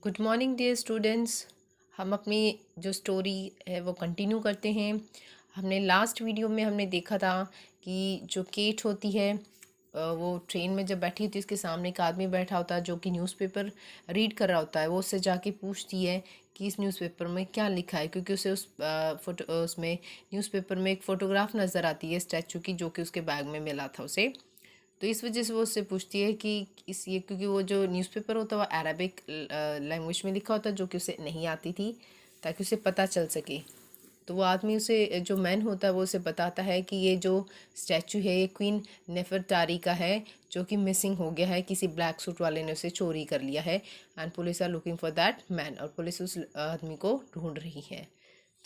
Good morning dear students. हम अपनी जो स्टोरी है वो कंटिन्यू करते हैं। हमने लास्ट वीडियो में हमने देखा था कि जो केट होती है वो ट्रेन में जब बैठी होती है, उसके सामने एक आदमी बैठा होता है जो कि न्यूज़पेपर रीड कर रहा होता है। वो उससे जाके पूछती है कि इस न्यूज़पेपर में क्या लिखा है, क्योंकि उसे उसमें न्यूज़पेपर में एक फ़ोटोग्राफ नज़र आती है स्टैचू की, जो कि उसके बैग में मिला था उसे। तो इस वजह से वो उससे पूछती है कि इस ये क्योंकि वो जो न्यूज़पेपर होता है वो अरबिक लैंग्वेज में लिखा होता है, जो कि उसे नहीं आती थी, ताकि उसे पता चल सके। तो वो आदमी उसे, जो मैन होता है, वो उसे बताता है कि ये जो स्टैचू है ये क्वीन नेफरटारी का है, जो कि मिसिंग हो गया है, किसी ब्लैक सूट वाले ने उसे चोरी कर लिया है। And police are looking for that man, और पुलिस उस आदमी को ढूंढ रही है।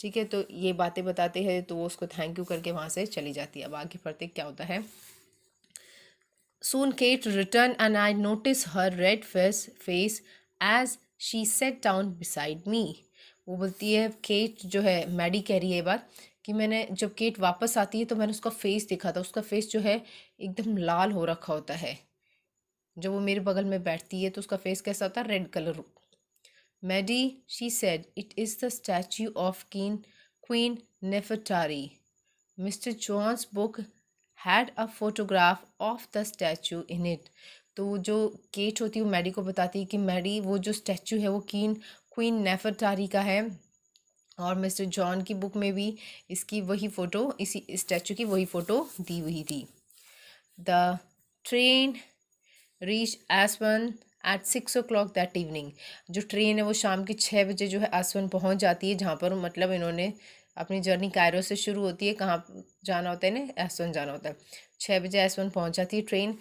ठीक है, तो ये बातें बताते हैं तो वो उसको थैंक यू करके वहाँ से चली जाती है। अब आगे पढ़ते क्या होता है। Soon Kate returned and I noticed her red face as she sat down beside me. वो बोलती है, केट जो है, मैडी कह रही है ये बात, कि मैंने जब केट वापस आती है तो मैंने उसका फेस देखा था। उसका फेस जो है एकदम लाल हो रखा होता है। जब वो मेरे बगल में बैठती है तो उसका फेस कैसा होता है, red colour. Maddy, she said, it is the statue of queen Nefertari. Mister John's book had a photograph of the statue in it. तो जो केट होती है वो मैडी को बताती है कि मैडी, वो जो स्टैचू है वो क्वीन नेफरटारी का है, और मिस्टर जॉन की बुक में भी इसकी वही फ़ोटो, इसी स्टैचू की वही फ़ोटो दी हुई थी। The train reach Aswan at 6 o'clock that evening. जो ट्रेन है वो शाम के 6 बजे जो है एसवन पहुंच जाती है, जहाँ पर मतलब इन्होंने अपनी जर्नी कायरो से शुरू होती है। कहाँ जाना होता है ना, एसवन जाना होता है। 6 बजे एसवन पहुंच जाती है train.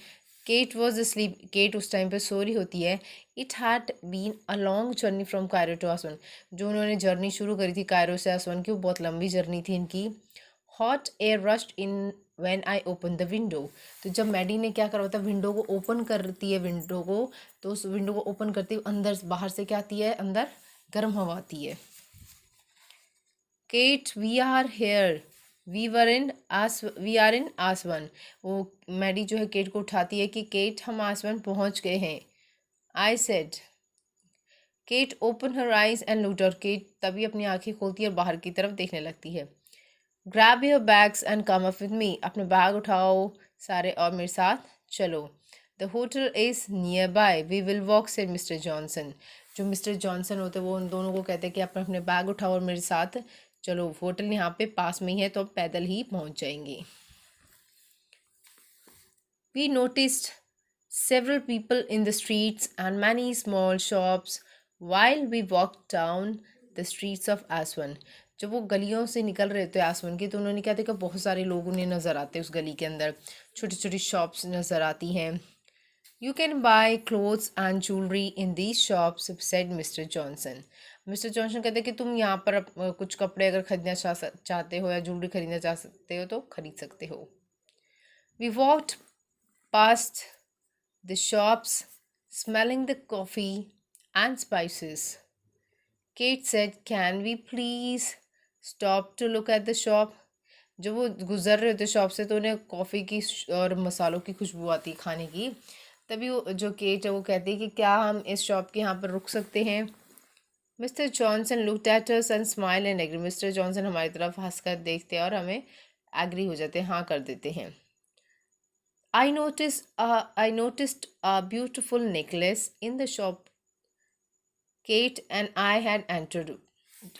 Kate was sleep, Kate उस टाइम पे सो रही होती है। It had been a long journey from Cairo to Aswan. जो उन्होंने जर्नी शुरू करी थी कायरो से एसवन की, वो बहुत लंबी जर्नी थी इनकी। Hot air rushed in when I open the window. तो जब मैडी ने क्या करा होता है, विंडो को ओपन करती है विंडो को, तो उस विंडो को ओपन करते हुए अंदर बाहर से क्या आती है, अंदर गर्म हवा आती है। Kate, we are here, we are in Aswan. वो मैडी जो है केट को उठाती है कि केट, हम आसवन पहुंच गए हैं। I said. Kate open her eyes and looked, और केट तभी अपनी आंखें खोलती है और बाहर की तरफ देखने लगती है। Grab your bags and come up with me. अपने बैग उठाओ सारे और मेरे साथ चलो। The hotel is nearby, we will walk, say Mr Johnson. जो मिस्टर जॉनसन होते हैं वो उन दोनों को कहते हैं कि आप अपने बैग उठाओ और मेरे साथ चलो, होटल यहाँ पे पास में ही है, तो अब पैदल ही पहुँच जाएंगे। We noticed several people in the streets and many small shops while we walked down the streets of Aswan. जब वो गलियों से निकल रहे थे आसवन की, तो उन्होंने क्या देखा, बहुत सारे लोग उन्हें नज़र आते उस गली के अंदर। छोटी छोटी शॉप्स नज़र आती हैं। You can buy clothes and jewellery in these shops, said mister Johnson. Mister Johnson कहते हैं कि तुम यहाँ पर कुछ कपड़े अगर खरीदना चाहते हो या ज्वेलरी खरीदना चाहते हो तो खरीद सकते हो। We walked past the shops, smelling the coffee and spices. Kate said, can we please stop to look at the shop? जब वो गुजर रहे थे शॉप से तो उन्हें कॉफ़ी की और मसालों की खुशबू आती खाने की। तभी वो जो केट है वो कहती है कि क्या हम इस शॉप के यहाँ पर रुक सकते हैं। Mr Johnson looked at us and smile and agree. Mr Johnson हमारी तरफ हंसकर देखते हैं और हमें एग्री हो जाते हैं, हाँ कर देते हैं। I noticed a beautiful necklace in the shop Kate and I had entered.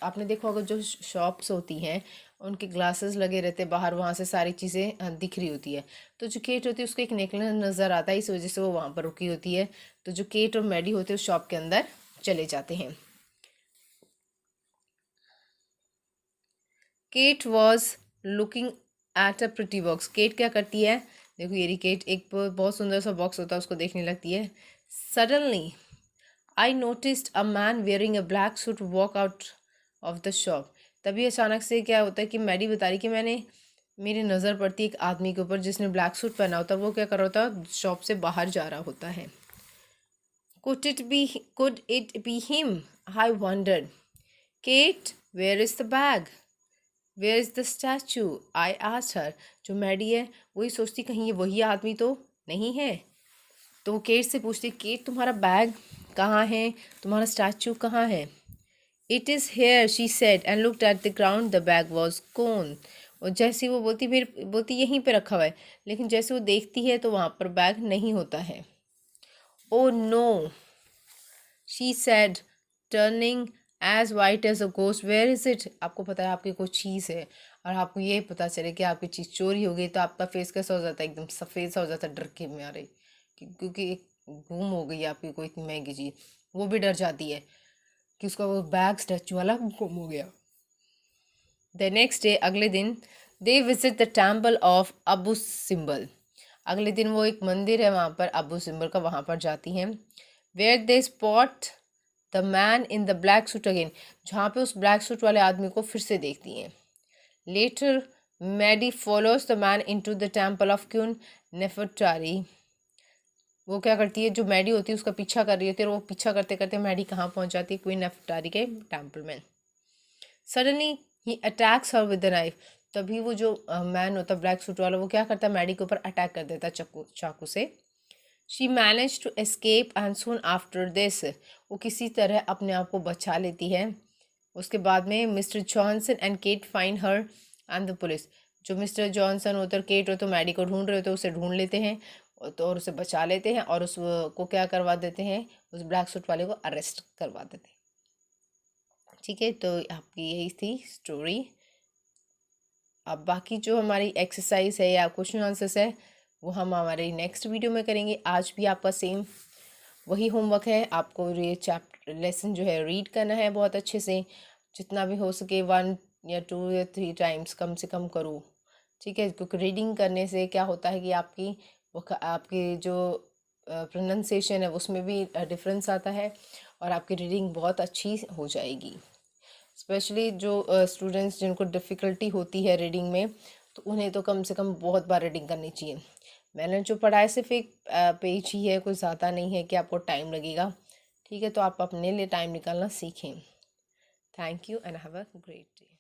आपने देखा होगा जो शॉप्स होती हैं उनके ग्लासेस लगे रहते हैं बाहर, वहाँ से सारी चीज़ें दिख रही होती है। तो जो केट होती है उसको एक नेकलेस नज़र आता है, इस वजह से वो वहाँ पर रुकी होती है। तो जो केट और मैडी होते हैं उस शॉप के अंदर चले जाते हैं। Kate was looking at a pretty box. Kate क्या करती है, देखो ये रही केट, एक बहुत सुंदर सा बॉक्स होता है उसको देखने लगती है। Suddenly I noticed a man wearing a black suit walk out of the shop. तभी अचानक से क्या होता है कि मैडी बता रही कि मेरी नज़र पड़ती है एक आदमी के ऊपर जिसने ब्लैक सूट पहना होता है। वो क्या कर रहा होता है, शॉप से बाहर जा रहा होता है। Could it be him? I wondered. Kate, where is the bag? Where is the statue? I asked her. जो मैडी है वही सोचती कहीं ये वही आदमी तो नहीं है। तो वो केट से पूछती, केट तुम्हारा बैग कहाँ है तुम्हारा स्टैचू, कहाँ है? It is here she said and looked at the ground, the bag was gone. और जैसे वो बोलती, फिर बोलती यहीं पे रखा हुआ है, लेकिन जैसे वो देखती है तो वहाँ पर बैग नहीं होता है। Oh no, she said turning as white as a ghost, where is it? आपको पता है आपकी कोई चीज़ है और आपको ये पता चले कि आपकी चीज़ चोरी हो गई, तो आपका फेस कैसा हो जाता है? एकदम सफ़ेद सा हो जाता है, डर के मारे, क्योंकि एक गुम हो गई आपकी कोई इतनी महंगी चीज़। वो भी डर जाती है कि उसका वो बैग स्टैचू वाला गुम हो गया। द नेक्स्ट डे, अगले दिन, they visit the temple of Abu Simbel. अगले दिन वो एक मंदिर है वहाँ पर, अबू सिम्बल का, वहाँ पर जाती हैं। Where they spot the man in the black suit again, जहाँ पे उस ब्लैक सूट वाले आदमी को फिर से देखती हैं। Later Maddy follows the man into the temple of queen Nefertari. वो क्या करती है, जो मैडी होती है उसका पीछा कर रही होती है, और वो पीछा करते करते मैडी कहाँ पहुँच जाती है? क्वीन नेफरटारी के टेम्पल में। Suddenly he attacks her with the knife. तभी वो जो मैन होता है ब्लैक सूट वाला, वो क्या करता है? मैडी के ऊपर अटैक कर देता है चाकू से। She manage to escape and soon after this, वो किसी तरह अपने आप को बचा लेती है। उसके बाद में Mr Johnson and Kate find her and the police. जो मिस्टर जॉनसन होते और केट होते मैडी को ढूंढ रहे होते, उसे ढूंढ लेते हैं तो, और उसे बचा लेते हैं, और उसको क्या करवा देते हैं? उस ब्लैक सूट वाले को अरेस्ट करवा देते हैं। ठीक है, तो आपकी यही थी स्टोरी। अब बाकी जो हमारी एक्सरसाइज है या क्वेश्चन आंसर्स है, वो हम हमारे नेक्स्ट वीडियो में करेंगे। आज भी आपका सेम वही होमवर्क है, आपको ये चैप्टर लेसन जो है रीड करना है बहुत अच्छे से, जितना भी हो सके 1 या 2 या 3 टाइम्स कम से कम करो। ठीक है, क्योंकि रीडिंग करने से क्या होता है कि आपकी जो प्रोनाउंसिएशन है उसमें भी डिफरेंस आता है, और आपकी रीडिंग बहुत अच्छी हो जाएगी। स्पेशली जो स्टूडेंट्स जिनको डिफ़िकल्टी होती है रीडिंग में, तो उन्हें तो कम से कम बहुत बार रीडिंग करनी चाहिए। मैंने जो पढ़ा है सिर्फ एक पेज ही है, कोई ज़्यादा नहीं है कि आपको टाइम लगेगा। ठीक है, तो आप अपने लिए टाइम निकालना सीखें। Thank you and have a great day.